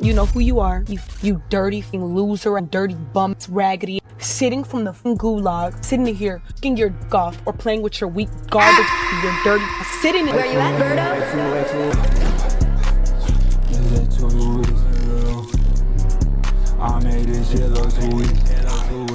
You know who you are, you dirty loser and dirty bum, raggedy, sitting from the gulag, sitting here, getting your golf or playing with your weak garbage, your dirty, sitting in. Where you at, Berto?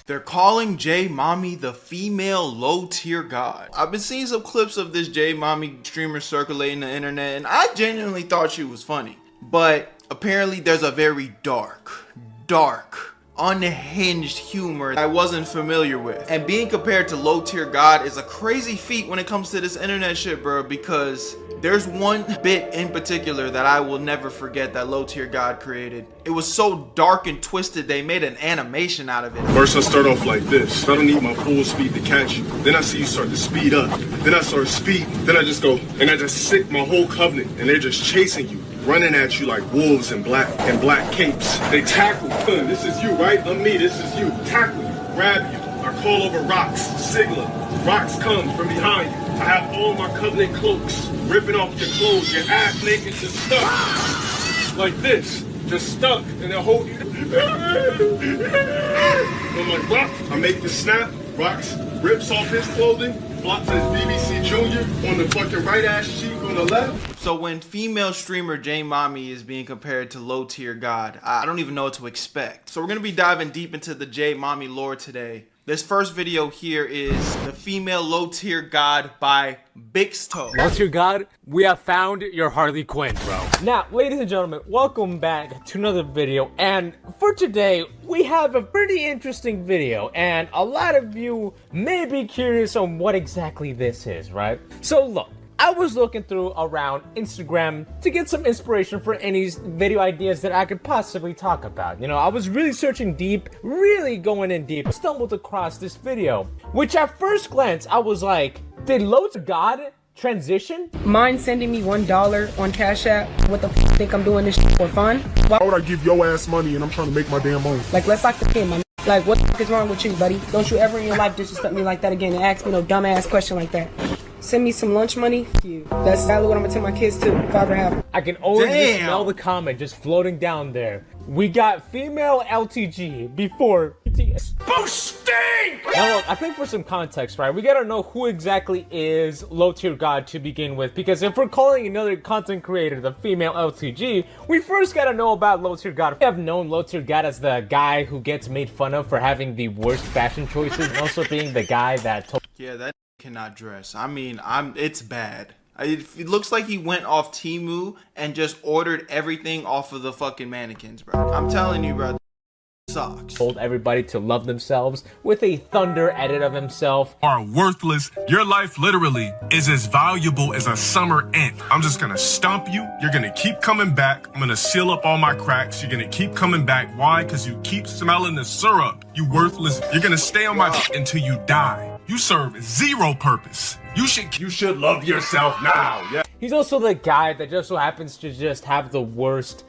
They're calling Jaymommy the female low tier god. I've been seeing some clips of this Jaymommy streamer circulating the internet, and I genuinely thought she was funny. But apparently there's a very dark, unhinged humor I wasn't familiar with. And being compared to LowTierGod is a crazy feat when it comes to this internet shit, bro, because there's one bit in particular that I will never forget that LowTierGod created. It was so dark and twisted, they made an animation out of it. First I start off like this. I don't need my full speed to catch you. Then I see you start to speed up. Then I start speeding. Then I just go, and I just sick my whole covenant, and they're just chasing you, running at you like wolves in black capes. They tackle. This is you, right? I'm me. This is you. Tackle you, grab you. I call over rocks, signal. Rocks come from behind you. I have all my covenant cloaks, ripping off your clothes, your ass naked, just stuck. Like this, just stuck, and they'll hold you. I'm like, rock. I make the snap. Rocks rips off his clothing, blocks his BBC Junior on the fucking right ass cheek on the left. So when female streamer Jaymommy is being compared to LowTierGod, I don't even know what to expect. So we're gonna be diving deep into the Jaymommy lore today. This first video here is the female LowTierGod by Berto. LowTierGod, we have found your Harley Quinn, bro. Now, ladies and gentlemen, welcome back to another video. And for today, we have a pretty interesting video. And a lot of you may be curious on what exactly this is, right? So look, I was looking through around Instagram to get some inspiration for any video ideas that I could possibly talk about. You know, I was really searching deep, really going in deep. I stumbled across this video, which at first glance, I was like, did LowTierGod transition? Mind sending me $1 on Cash App? What the f think I'm doing this shit for fun? Why would I give your ass money and I'm trying to make my damn money? Like, let's lock the pin, man. Like, what the f is wrong with you, buddy? Don't you ever in your life disrespect me like that again and ask me no dumbass question like that. Send me some lunch money. F you. That's exactly what I'm gonna tell my kids too, if I ever have. I can already smell the comment just floating down there. We got female LTG before BTS. Boosting! Now look, I think for some context, right, we gotta know who exactly is LowTierGod to begin with, because if we're calling another content creator the female LTG, we first gotta know about LowTierGod. We have known LowTierGod as the guy who gets made fun of for having the worst fashion choices, and also being the guy that told— Yeah, that cannot dress. I mean, it's bad. It looks like he went off Temu and just ordered everything off of the fucking mannequins, bro. I'm telling you, bro, sucks. Told everybody to love themselves with a thunder edit of himself. Are worthless. Your life literally is as valuable as a summer ant. I'm just gonna stomp you. You're gonna keep coming back. I'm gonna seal up all my cracks. You're gonna keep coming back. Why? Because you keep smelling the syrup. You worthless. You're gonna stay on my until you die. You serve zero purpose. You should love yourself now. Yeah. He's also the guy that just so happens to just have the worst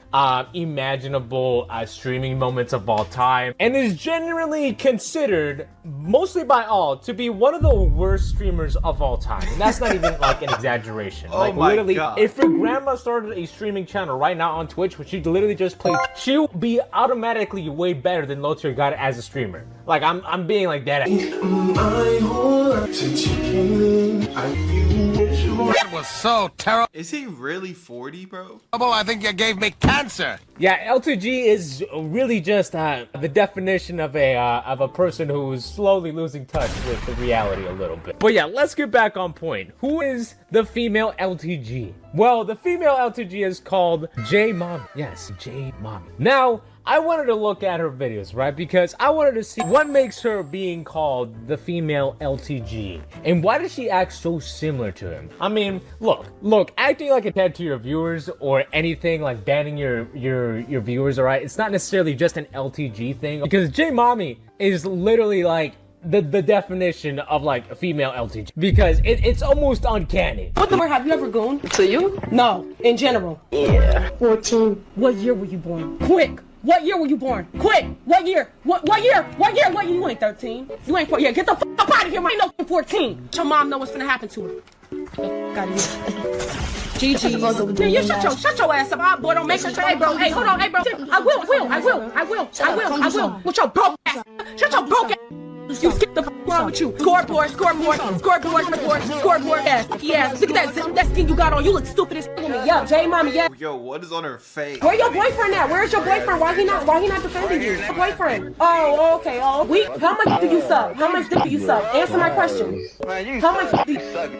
imaginable streaming moments of all time, and is generally considered, mostly by all, to be one of the worst streamers of all time. And that's not even like an exaggeration. Oh like my literally, God. if your grandma started a streaming channel right now on Twitch, which she literally just played, she'll be automatically way better than LowTierGod as a streamer. Like I'm being like that. That was so terrible. Is he really 40, bro? I think you gave me cancer. Yeah, LTG is really just the definition of a person who's slowly losing touch with the reality a little bit. But yeah, let's get back on point. Who is the female LTG? Well, the female LTG is called Jaymommy. Yes, Jaymommy. Now, I wanted to look at her videos, right? Because I wanted to see what makes her being called the female LTG. And why does she act so similar to him? I mean, look, acting like a pet to your viewers or anything like banning your viewers, alright? It's not necessarily just an LTG thing. Because Jaymommy is literally like the definition of like a female LTG because it's almost uncanny. What number have you ever gone? To you? No, in general. Yeah. 14. What year were you born? Quick. What year were you born? Quick. What year? What year? What year? What year? You ain't 13. You ain't 14. Yeah, get the fuck up out of here. I ain't no 14. Your mom know what's gonna happen to her. Got it. GG. Man, you shut your ass up. Ah, boy, don't make her. Hey, bro. Hey, hold on. Hey, bro. I will. With your broke ass. Shut your broke ass. You skip the wrong with you. Scoreboard. Yes. Look at that skin you got on. You look stupid as me. Yo, Jaymommy, yeah. Yo, what is on her face? Where your boyfriend at? Where's your boyfriend? Why he not defending you? Your boyfriend. Oh, okay. Oh, how much do you suck? Answer my question. How much do you suck?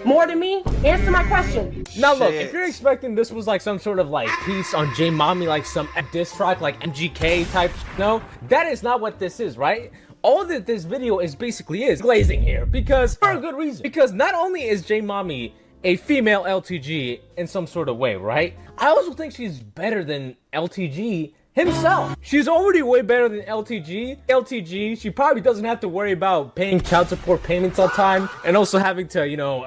More than me? Answer my question. Now look, if you're expecting this was like some sort of like piece on Jaymommy, like some diss track, like MGK type, no, that is not what this is, right? All that this video is basically is glazing here because for a good reason. Because not only is Jaymommy a female LTG in some sort of way, right? I also think she's better than LTG himself. She's already way better than LTG. She probably doesn't have to worry about paying child support payments on time and also having to, you know,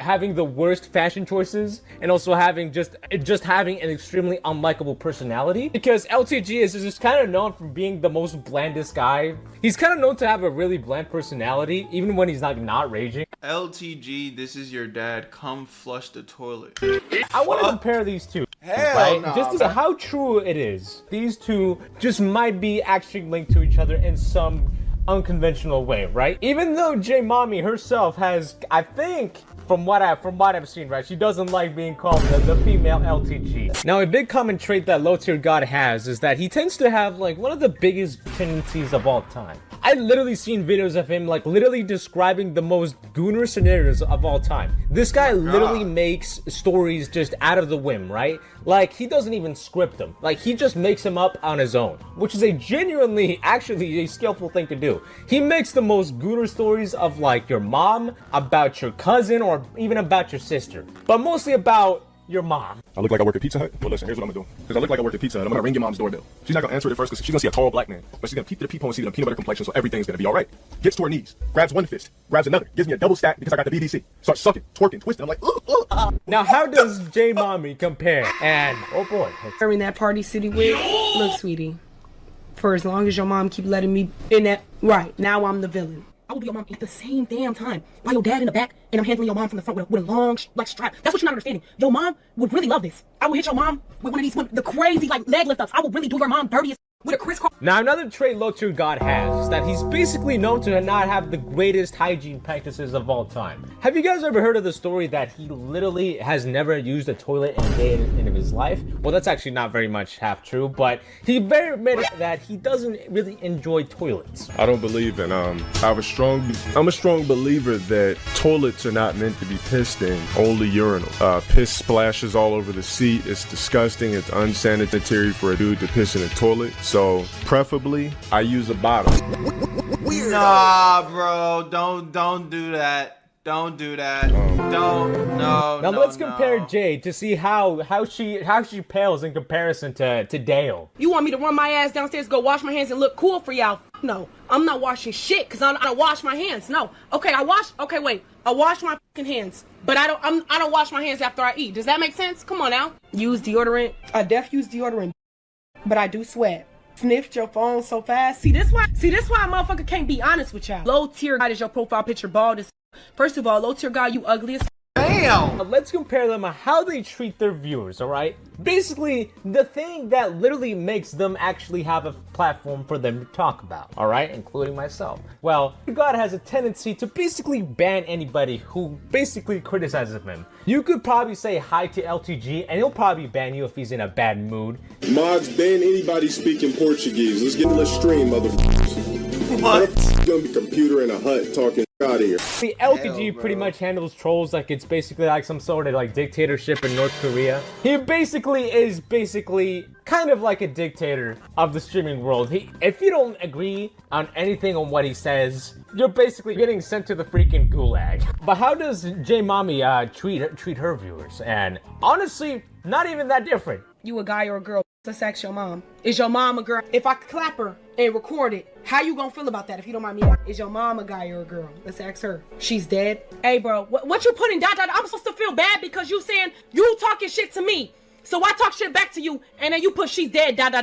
having the worst fashion choices and also having just having an extremely unlikable personality because LTG is just kind of known for being the most blandest guy. He's kind of known to have a really bland personality even when he's like not raging. LTG, this is your dad. Come flush the toilet. I want to compare these two. Hell right? no, just to see how true it is. These two just might be actually linked to each other in some unconventional way, right? Even though Jaymommy herself has, I think, from what I've seen, right, she doesn't like being called the female LTG. Now, a big common trait that LowTierGod has is that he tends to have like one of the biggest tendencies of all time. I literally seen videos of him like literally describing the most gooner scenarios of all time. This guy literally makes stories just out of the whim, right? Like he doesn't even script them. Like he just makes them up on his own, which is a genuinely actually a skillful thing to do. He makes the most gooner stories of like your mom, about your cousin, or even about your sister, but mostly about your mom. I look like I work at Pizza Hut? Well, listen, here's what I'm gonna do. Because I look like I work at Pizza Hut, I'm gonna ring your mom's doorbell. She's not gonna answer it at first because she's gonna see a tall black man. But she's gonna peep through the peephole and see the peanut butter complexion, so everything's gonna be alright. Gets to her knees, grabs one fist, grabs another, gives me a double stack because I got the BDC. Starts sucking, twerking, twisting. I'm like, Now, how does Jaymommy compare? And, oh boy. During that Party City wig, look, sweetie, for as long as your mom keep letting me in that, right, now I'm the villain. I will be your mom at the same damn time. While your dad in the back, and I'm handling your mom from the front with a long, like, strap. That's what you're not understanding. Your mom would really love this. I will hit your mom with one of these, the crazy, like, leg lift ups. I will really do your mom dirty as with a crisscross. Now, another trait LowTierGod has is that he's basically known to not have the greatest hygiene practices of all time. Have you guys ever heard of the story that he literally has never used a toilet in a day in his life? Well, that's actually not very much half true, but he very admitted that he doesn't really enjoy toilets. I don't believe in I'm a strong believer that toilets are not meant to be pissed in, only urinal. Piss splashes all over the seat. It's disgusting. It's unsanitary for a dude to piss in a toilet. So preferably I use a bottle. Nah, bro, don't do that. Don't do that. No. Now let's compare Jay to see how she pales in comparison to Dale. You want me to run my ass downstairs, go wash my hands and look cool for y'all? No, I'm not washing shit because I don't wash my hands. No. Okay, I wash my fucking hands, but I don't wash my hands after I eat. Does that make sense? Come on now. Use deodorant. I def use deodorant, but I do sweat. Sniffed your phone so fast. See this why a motherfucker can't be honest with y'all. LowTierGod is your profile picture, bald as. First of all, LowTierGod, you ugly as. Damn! Let's compare them on how they treat their viewers, alright? Basically, the thing that literally makes them actually have a platform for them to talk about, alright? Including myself. Well, God has a tendency to basically ban anybody who basically criticizes him. You could probably say hi to LTG and he'll probably ban you if he's in a bad mood. Mods, ban anybody speaking Portuguese. Let's get a little stream, motherfuckers. What? Gonna be computer in a hut talking out of here. The LTG pretty much handles trolls like it's basically like some sort of like dictatorship in North Korea. He basically is kind of like a dictator of the streaming world. If you don't agree on anything on what he says, you're basically getting sent to the freaking gulag. But how does Jaymommy treat her viewers? And honestly, not even that different. You a guy or a girl? Let's ask your mom. Is your mom a girl? If I clap her and record it, how you gonna feel about that if you don't mind me asking? Is your mom a guy or a girl? Let's ask her. She's dead. Hey, bro, what you putting dot? I'm supposed to feel bad because you saying you talking shit to me. So I talk shit back to you, and then you put she's dead, dot.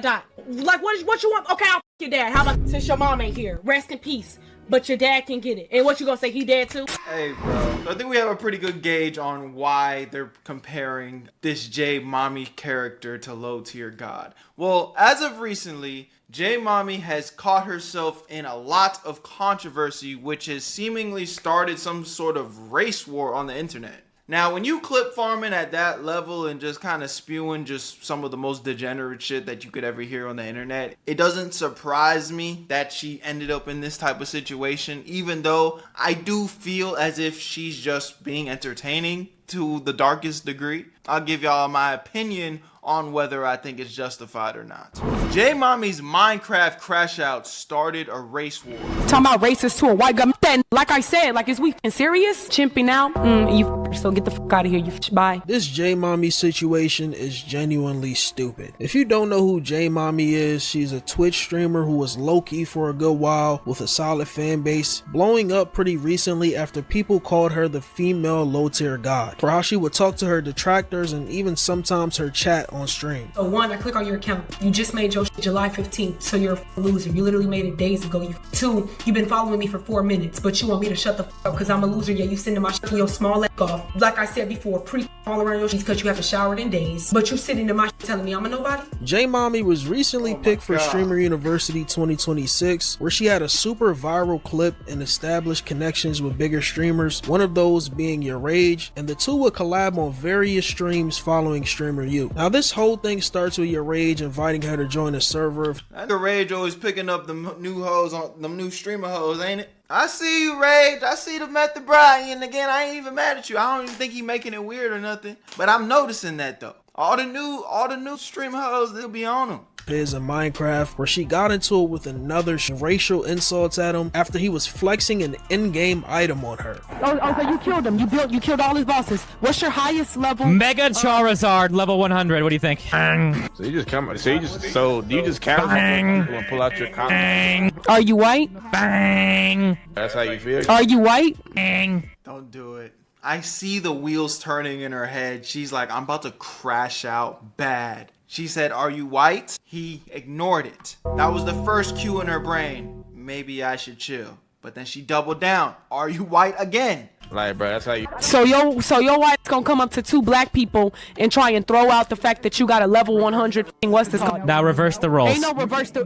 Like, what you want? Okay, I'll f your dad. How about since your mom ain't here? Rest in peace. But your dad can get it. And what you gonna say, he dead too? Hey, bro. So I think we have a pretty good gauge on why they're comparing this Jaymommy character to LowTierGod. Well, as of recently, Jaymommy has caught herself in a lot of controversy, which has seemingly started some sort of race war on the internet. Now, when you clip farming at that level and just kind of spewing just some of the most degenerate shit that you could ever hear on the internet, it doesn't surprise me that she ended up in this type of situation, even though I do feel as if she's just being entertaining to the darkest degree. I'll give y'all my opinion on whether I think it's justified or not. Jaymommy's Minecraft crash out started a race war. Talking about racist to a white guy. Like I said, like, is we serious? Chimpy now? So get the fuck out of here, you bye. This Jaymommy situation is genuinely stupid. If you don't know who Jaymommy is, she's a Twitch streamer who was low-key for a good while with a solid fan base, blowing up pretty recently after people called her the female LowTierGod for how she would talk to her detractors and even sometimes her chat on stream. So one, I click on your account. You just made your July 15th, so you're a loser. You literally made it days ago. Two, you've been following me for 4 minutes, but you want me to shut the fuck up because I'm a loser. Yeah, you sending my shit your small leg off. Like I said before, all around your sheets because you haven't showered in days, but you sitting in my shit telling me I'm a nobody? Jaymommy was recently picked for Streamer University 2026, where she had a super viral clip and established connections with bigger streamers, one of those being Your Rage, and the two would collab on various streams following Streamer U. Now this whole thing starts with Your Rage inviting her to join a server. Your Rage always picking up them new hoes on them new streamer hoes, ain't it? I see you, Rage. I see the Method Brian. Again, I ain't even mad at you. I don't even think he making it weird or nothing. But I'm noticing that though. All the new streamer hoes, they'll be on them. Is in Minecraft, where she got into it with another racial insults at him after he was flexing an in-game item on her. Oh, so you killed him. You killed all his bosses. What's your highest level? Mega Charizard, level 100. What do you think? So you just come. So do you just casually and pull out your cock? Are you white? Bang. That's how you feel. Are you white? Bang. Don't do it. I see the wheels turning in her head. She's like, I'm about to crash out bad. She said, are you white? He ignored it. That was the first cue in her brain. Maybe I should chill. But then she doubled down. Are you white again? Like, bro, that's how you. So your wife's gonna come up to two black people and try and throw out the fact that you got a level 100. What's this called? Now reverse the roles. Ain't no reverse the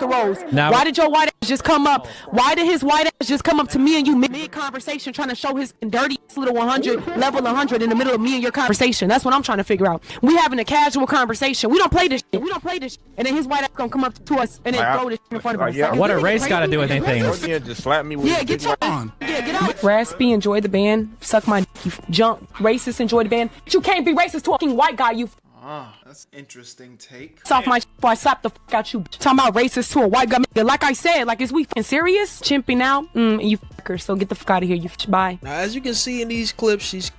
roles. Now, why did your white ass just come up? Why did his white ass just come up to me and you mid conversation trying to show his dirty little 100 level 100 in the middle of me and your conversation? That's what I'm trying to figure out. We having a casual conversation. We don't play this shit. And then his white ass gonna come up to us and then throw this shit in front of us. Yeah. what a race got to do with anything? Yeah, just slap me with get your on. Yeah, get out. Raspy, enjoy the band. Suck my dick, you junk. Racist, enjoy the band. You can't be racist to a fucking white guy, you. That's interesting take. Off my before I slap the fuck out you. Talking about racist to a white guy. Like I said, like, is we serious? Chimpy now? You fucker. So get the fuck out of here, you bye. Now, as you can see in these clips, she's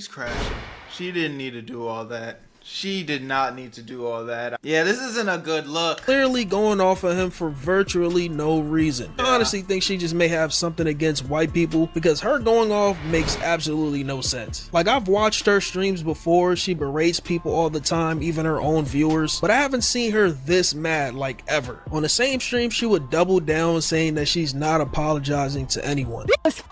crashing. She didn't need to do all that. She did not need to do all that. Yeah, this isn't a good look. clearly going off of him for virtually no reason. I honestly think she just may have something against white people, because her going off makes absolutely no sense. Like, I've watched her streams before. She berates people all the time, even her own viewers, but I haven't seen her this mad, like, ever. On the same stream, she would double down saying that she's not apologizing to anyone.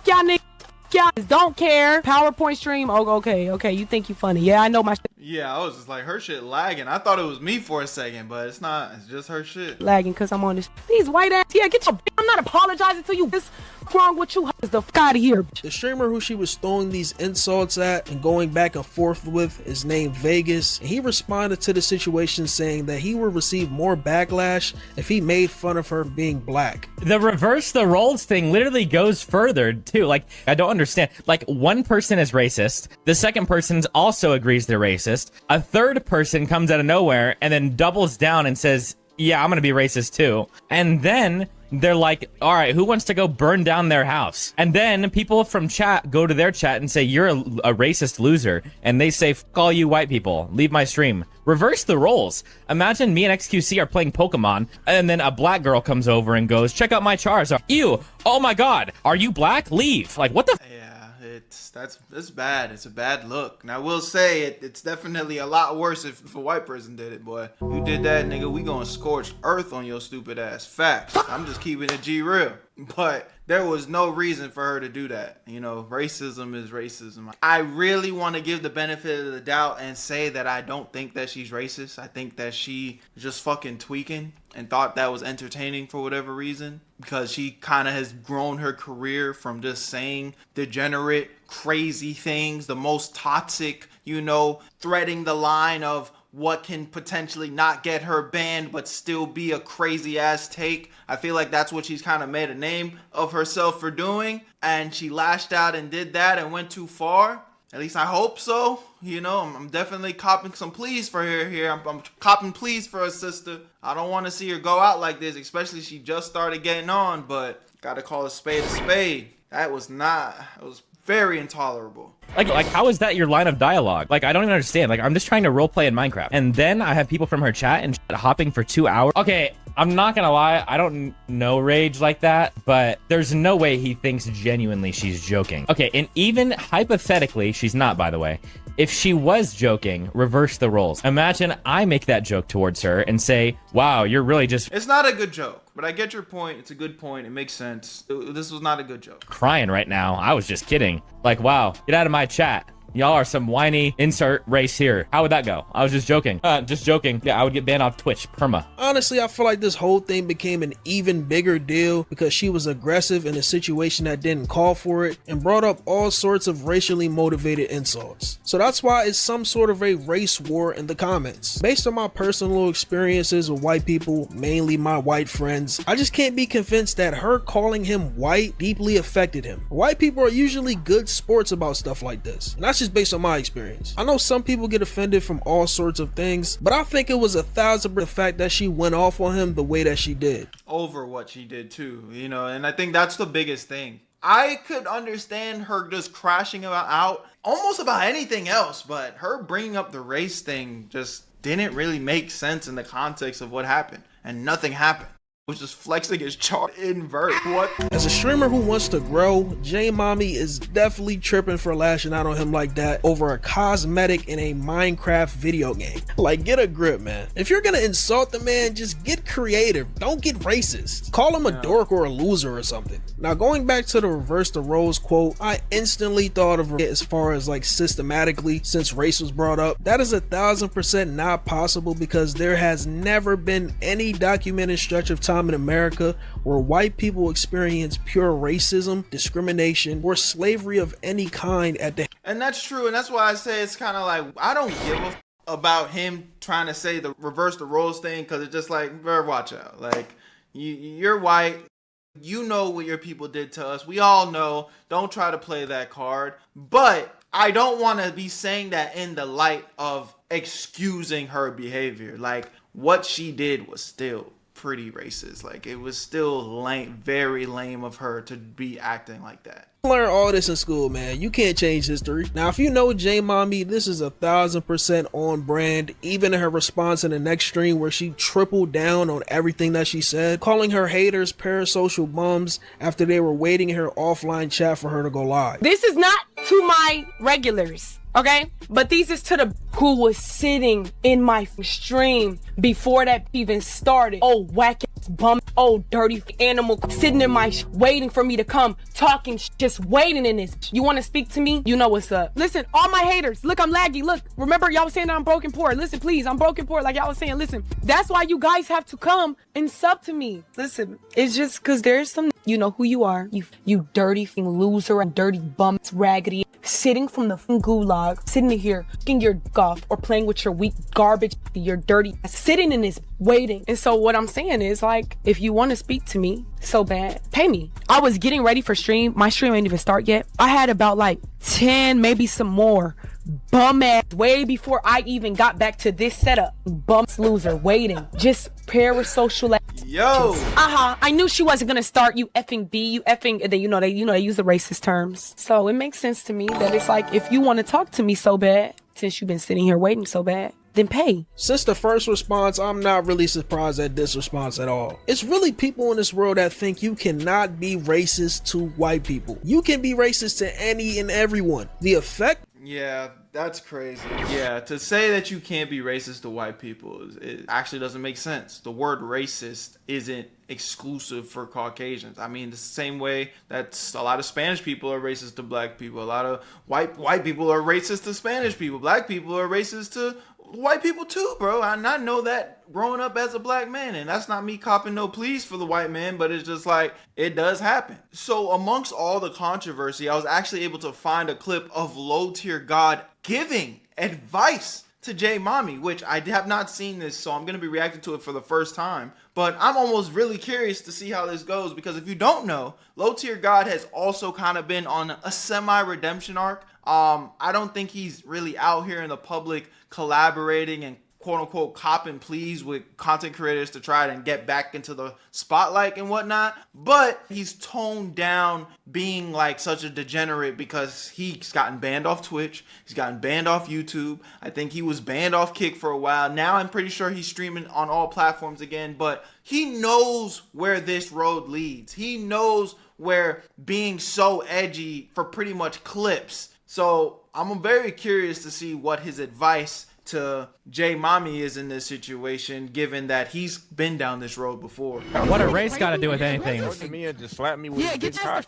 Y'all niggas don't care. PowerPoint stream. Oh, okay. You think you funny? Yeah, I know my shit. Yeah, I was just like, her shit lagging. I thought it was me for a second, but it's not. It's just her shit lagging because I'm on this. These white ass. Yeah, get your. I'm not apologizing to you. What's wrong with you? Is the fuck out of here. The streamer who she was throwing these insults at and going back and forth with is named Vegas, and he responded to the situation saying that he would receive more backlash if he made fun of her being black. The reverse the roles thing literally goes further too. Like, I don't understand. Like, one person is racist, the second person also agrees they're racist, a third person comes out of nowhere and then doubles down and says, yeah, I'm gonna be racist too. And then they're like, all right, who wants to go burn down their house? And then people from chat go to their chat and say, you're a racist loser. And they say, fuck all you white people, leave my stream. Reverse the roles. Imagine me and XQC are playing Pokemon, and then a black girl comes over and goes, check out my Charizard. Ew, oh my god, are you black? Leave. Like, what the Yeah, that's bad. It's a bad look. And I will say it's definitely a lot worse if a white person did it, boy. You did that, nigga, we gonna scorch earth on your stupid ass. Facts. I'm just keeping it G real. But there was no reason for her to do that. You know, racism is racism. I really want to give the benefit of the doubt and say that I don't think that she's racist. I think that she just fucking tweaking and thought that was entertaining for whatever reason, because she kind of has grown her career from just saying degenerate, crazy things, the most toxic, you know, threading the line of what can potentially not get her banned but still be a crazy ass take. I feel like that's what she's kind of made a name of herself for doing, and she lashed out and did that and went too far. At least I hope so. You know, I'm definitely copping some pleas for her here. I'm copping pleas for her sister. I don't want to see her go out like this, especially she just started getting on, but gotta call a spade a spade. It was very intolerable. Like, how is that your line of dialogue? Like, I don't even understand. Like, I'm just trying to roleplay in Minecraft. And then I have people from her chat and hopping for 2 hours. Okay, I'm not gonna lie. I don't know Rage like that, but there's no way he thinks genuinely she's joking. Okay, and even hypothetically, she's not, by the way. If she was joking, reverse the roles. Imagine I make that joke towards her and say, wow, you're really just... It's not a good joke, but I get your point. It's a good point. It makes sense. This was not a good joke. Crying right now. I was just kidding. Like, wow, get out of my chat. Y'all are some whiny insert race here. How would that go? I was just joking. Just joking. Yeah, I would get banned off Twitch. Perma. Honestly, I feel like this whole thing became an even bigger deal because she was aggressive in a situation that didn't call for it and brought up all sorts of racially motivated insults. So that's why it's some sort of a race war in the comments. Based on my personal experiences with white people, mainly my white friends, I just can't be convinced that her calling him white deeply affected him. White people are usually good sports about stuff like this, and that's just based on my experience. I know some people get offended from all sorts of things, but I think it was 1,000% the fact that she went off on him the way that she did. Over what she did too, you know, and I think that's the biggest thing. I could understand her just crashing out almost about anything else, but her bringing up the race thing just didn't really make sense in the context of what happened, and nothing happened. Was just flexing his chart invert. What? As a streamer who wants to grow, Jaymommy is definitely tripping for lashing out on him like that over a cosmetic in a Minecraft video game. Like, get a grip, man. If you're gonna insult the man, just get creative. Don't get racist. Call him a dork or a loser or something. Now, going back to the reverse the roles quote, I instantly thought of it as far as like systematically, since race was brought up. That is 1,000% not possible because there has never been any documented stretch of time in America where white people experience pure racism, discrimination, or slavery of any kind at the... And that's true, and that's why I say it's kind of like, I don't give a about him trying to say the reverse the roles thing, because it's just like, bro, watch out. Like, you're white, you know what your people did to us, we all know, don't try to play that card. But I don't want to be saying that in the light of excusing her behavior. Like, what she did was still pretty racist. Like, it was still lame, very lame of her to be acting like that. Learn all this in school, man. You can't change history. Now, if you know Jaymommy, this is 1,000% on brand. Even in her response in the next stream where she tripled down on everything that she said, calling her haters parasocial bums after they were waiting in her offline chat for her to go live. This is not to my regulars, okay? But these is to the who was sitting in my stream before that even started. Oh, whack ass bum, oh, dirty animal, sitting in my waiting for me to come, talking, just waiting in this. You want to speak to me? You know what's up. Listen, all my haters, look, I'm laggy. Look, remember y'all was saying that I'm broken poor. Listen, please, I'm broken poor. Like y'all was saying, listen, that's why you guys have to come and sub to me. Listen, it's just because there's some, you know who you are. You dirty loser and dirty bum, raggedy, sitting from the gulag, sitting here, getting your golf or playing with your weak garbage, your dirty ass, sitting in this waiting. And so what I'm saying is, like, if you want to speak to me so bad, pay me. I was getting ready for stream. My stream ain't even start yet. I had about like 10, maybe some more bum ass way before I even got back to this setup. Bumps loser waiting, just parasocial ass Yo. I knew she wasn't gonna start you effing B, you effing, and then they use the racist terms. So it makes sense to me that it's like, if you want to talk to me so bad, since you've been sitting here waiting so bad, then pay. Since the first response, I'm not really surprised at this response at all. It's really people in this world that think you cannot be racist to white people. You can be racist to any and everyone. The effect. Yeah, that's crazy. Yeah, to say that you can't be racist to white people, it actually doesn't make sense. The word racist isn't exclusive for Caucasians. I mean, the same way that a lot of Spanish people are racist to black people. A lot of white people are racist to Spanish people. Black people are racist to white people too, bro. I not know that growing up as a black man, and that's not me copping no pleas for the white man, but it's just like, it does happen. So amongst all the controversy, I was actually able to find a clip of LowTierGod giving advice to Jaymommy, which I have not seen this, so I'm going to be reacting to it for the first time. But I'm almost really curious to see how this goes, because if you don't know, LowTierGod has also kind of been on a semi-redemption arc. I don't think he's really out here in the public collaborating and quote-unquote copping pleas with content creators to try and get back into the spotlight and whatnot, but he's toned down being like such a degenerate because he's gotten banned off Twitch, he's gotten banned off YouTube. I think he was banned off Kick for a while. Now I'm pretty sure he's streaming on all platforms again, but he knows where this road leads. He knows where being so edgy for pretty much clips. So I'm very curious to see what his advice to Jaymommy is in this situation, given that he's been down this road before. What a race got to do with anything? To me and just slap me with a big cock.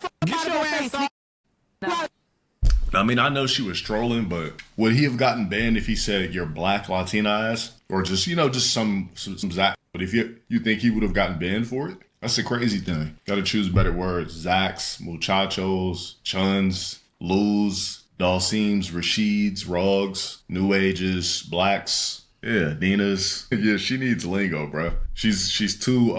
I mean, I know she was trolling, but would he have gotten banned if he said you're black Latina ass, or just just some Zach? But if you think he would have gotten banned for it, that's the crazy thing. Got to choose better words: Zacks, muchachos, chuns, luz, Dalseems, Rashids, Rogs, New Ages, Blacks, yeah, Dinas. Yeah, she needs lingo, bro. She's too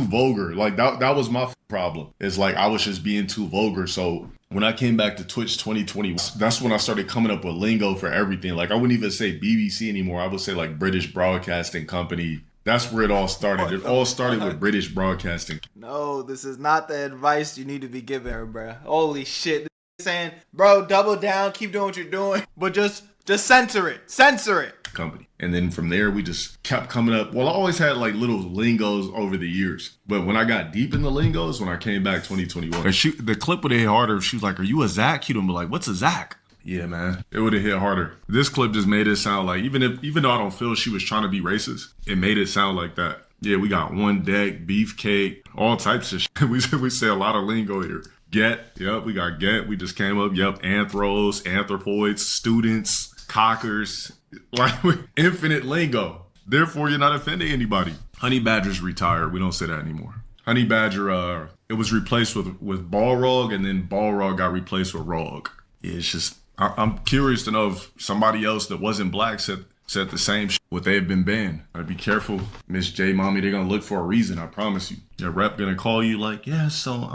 vulgar. Like that was my problem. It's like I was just being too vulgar. So when I came back to Twitch 2020, that's when I started coming up with lingo for everything. Like I wouldn't even say BBC anymore. I would say like British Broadcasting Company. That's where it all started. It all started with British Broadcasting. No, this is not the advice you need to be giving her, bro. Holy shit. Saying, bro, double down, keep doing what you're doing, but just censor it. Company. And then from there, we just kept coming up. Well, I always had like little lingos over the years, but when I got deep in the lingos, when I came back 2021, and the clip would have hit harder. She was like, "Are you a Zach?" He'd be like, "What's a Zach?" Yeah, man, it would have hit harder. This clip just made it sound like, even though I don't feel she was trying to be racist, it made it sound like that. Yeah, we got one deck, beefcake, all types of shit. We say a lot of lingo here. Get, yep, we got get. We just came up, yep, anthros, anthropoids, students, cockers, like infinite lingo. Therefore, you're not offending anybody. Honey Badger's retired. We don't say that anymore. Honey Badger, it was replaced with Balrog, and then Balrog got replaced with Rog. Yeah, it's just, I'm curious to know if somebody else that wasn't black said the same shit, would they have been banned? I'd be careful, Miss Jaymommy. They're gonna look for a reason, I promise you. Your rep gonna call you like, yeah, so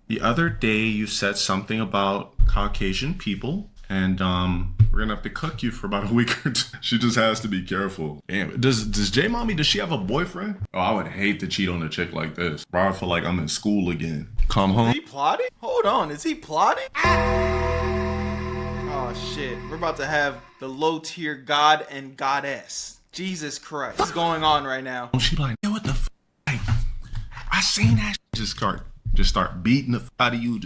the other day you said something about Caucasian people, and we're gonna have to cook you for about a week or two. She just has to be careful. Damn, does Jaymommy, does she have a boyfriend? Oh, I would hate to cheat on a chick like this. Bro, I feel like I'm in school again. Come home. Is he plotting? Hold on, is he plotting? Oh shit, we're about to have the LowTierGod and Goddess. Jesus Christ, what's going on right now? She like, yeah, what the f? I seen that. Just start beating the f out of you.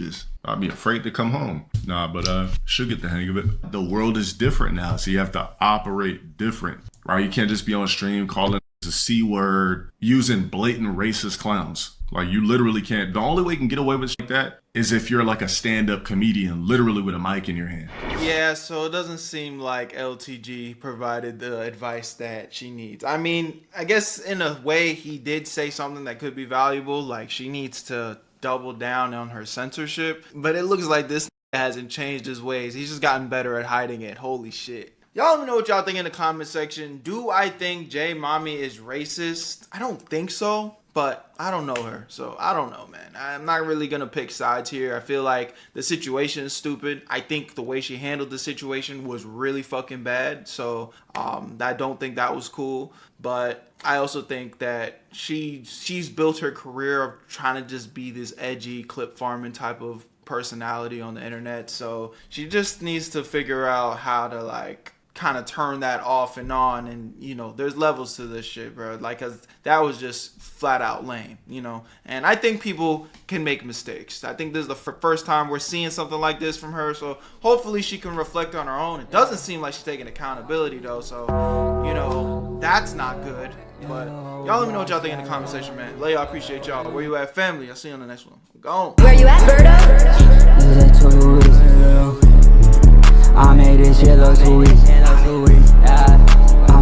I'd be afraid to come home. Nah, but she'll get the hang of it. The world is different now, so you have to operate different, right? You can't just be on stream calling the C word, using blatant racist clowns. Like, you literally can't. The only way you can get away with shit like that is if you're like a stand-up comedian, literally with a mic in your hand. Yeah, so it doesn't seem like LTG provided the advice that she needs. I mean, I guess in a way he did say something that could be valuable, like she needs to double down on her censorship, but it looks like this hasn't changed his ways. He's just gotten better at hiding it. Holy shit. Y'all let me know what y'all think in the comment section. Do I think Jaymommy is racist? I don't think so, but I don't know her, so I don't know, man. I'm not really gonna pick sides here. I feel like the situation is stupid. I think the way she handled the situation was really fucking bad, so I don't think that was cool. But I also think that she's built her career of trying to just be this edgy clip farming type of personality on the internet, so she just needs to figure out how to like kind of turn that off and on. And you know, there's levels to this shit, bro. Like, cause that was just flat out lame, you know. And I think people can make mistakes. I think this is the first time we're seeing something like this from her, so hopefully she can reflect on her own. It doesn't seem like she's taking accountability though, so you know, that's not good. But y'all let me know what y'all think in the comment section, man. Love y'all, appreciate y'all. Where you at, family? I'll see you on the next one. Go. Where you at, Berto? I made this shit look sweet. Yeah.